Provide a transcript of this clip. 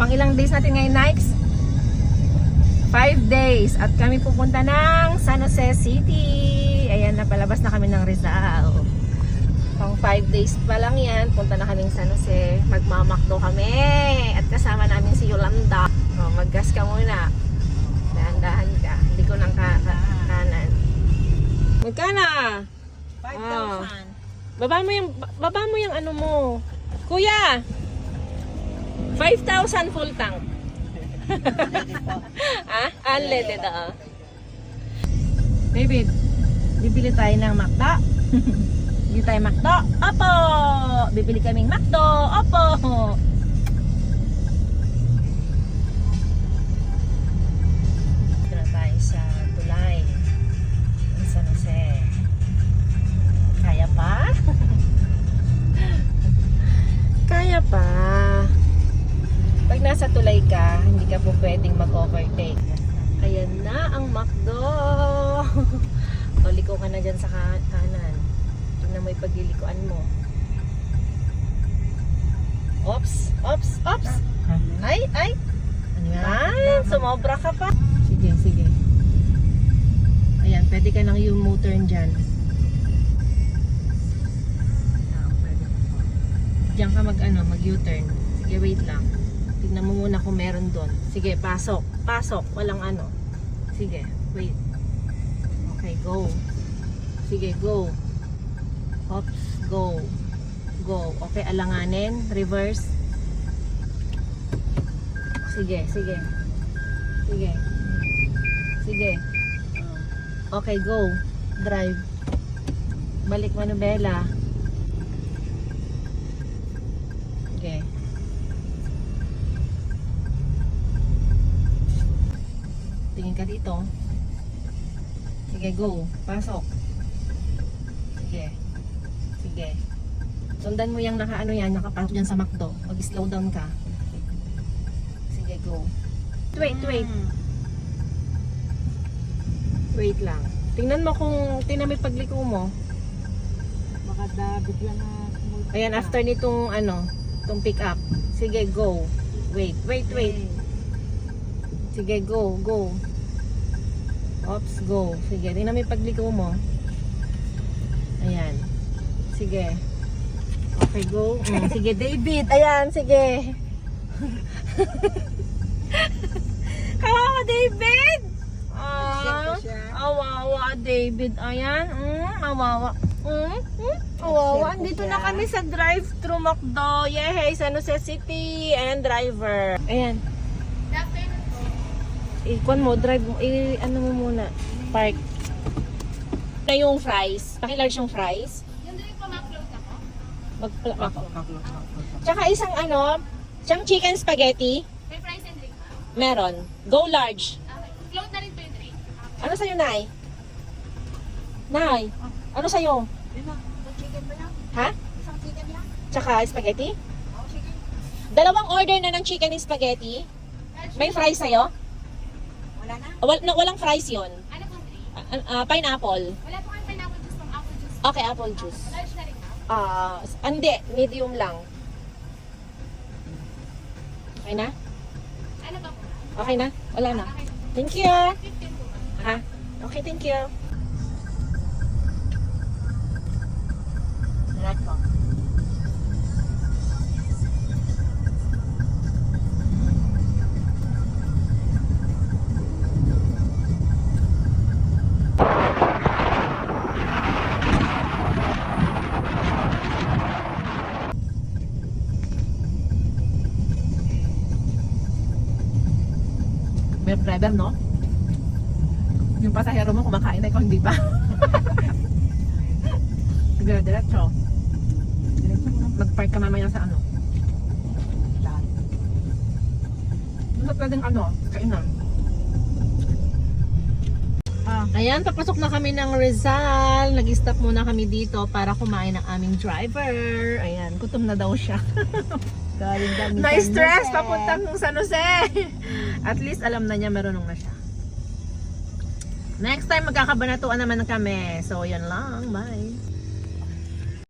Pang ilang days natin ngayon, Nikes? 5 days. At kami pupunta ng San Jose City. Ayan, napalabas na kami ng Rizal. Pang 5 days pa lang yan. Punta na kaming San Jose. Magmamakdo kami. At kasama namin si Yolanda. O, maggas ka muna. Dahan-dahan ka. Hindi ko nang kanan. Magkana? 5,000. Baba mo yung ano mo. Kuya! 5,000 full tank. Unleaded Baby, bibili tayo ng McDo. Bibili tayo McDo. Opo! Bibili kaming McDo. Opo! Dito na tayo sa tulay. Ang San Jose. Kaya pa? Kaya pa. Pag nasa tulay ka, hindi ka po pwedeng mag-overtake. Ayan na ang McDo. O, liko ka na dyan sa kanan. Tingnan mo yung paglilikuan mo. Ops, ops, ops. Ay, ay. Ay, sumobra ka pa. Sige, sige. Ayan, pwede ka nang yung U-turn dyan. Diyan ka mag U-turn. Sige, wait lang. Tignan mo muna kung meron doon. Sige, pasok. Pasok. Walang ano. Sige, wait. Okay, go. Sige, go. Oops, go. Go. Okay, alanganin. Reverse. Sige, sige. Sige. Sige. Okay, go. Drive. Balik manubela. Okay. Tingin ka dito. Sige, go. Pasok. Sige. Sige. Sundan mo yung nakaano yan, nakapasok dyan sa McDo. Mag-slow down ka. Sige, go. Wait, wait. Wait lang. Tingnan mo tingnan mo yung pagliko mo. Baka bigla na small. Ayan, after nitong itong pick up. Sige, go. Wait, wait, wait. Sige, go, go. Oops, go. Sige, tingnan mo yung pagliko mo. Ayan. Sige. Okay, go. Sige, David. Ayan, sige. Kawawa, David! Awawa, David. Ayan. Awawa. Awawa. Andito na kami sa drive-thru McDo. Yehey, San Jose City. And driver. Ayan. Ikuan mo, drive mo, ano mo muna, park. Na yung fries, paki-large yung fries. Yung drink pa ma-upload ako? Mag-upload. Tsaka isang siyang chicken spaghetti. May fries and drink pa? Meron. Go large. Okay. Float na rin po yung drink. Ano sa'yo, Nay? Nay, ano sa'yo? Chicken ba yan? Ha? Isang chicken yan? Tsaka spaghetti? Oo, sige. Dalawang order na ng chicken and spaghetti. May fries sa'yo? Wala na? Walang fries yun. Ano pong drink? Pineapple. Wala po kayong pineapple juice pang apple juice. Okay, apple juice. Large na rin ba? Hindi, medium lang. Okay na? Ano ba po? Okay na? Wala na. Okay. Thank you. 15 po ba? Ha? Okay, thank you. Lahat ko. May driver, no? Yung pasahero mo kumakain na ikaw, hindi pa. Sige, diretso. Mag-park ka mamaya sa Lahat. Doon sa pwedeng kainan. Ayan, papasok na kami ng Rizal. Nag-stop muna kami dito para kumain ng aming driver. Ayan, gutom na daw siya. Galing kami Na-stress papuntang San Jose. At least alam na niya marunong na siya. Next time magkakabanatuan naman kami. So, yan lang. Bye.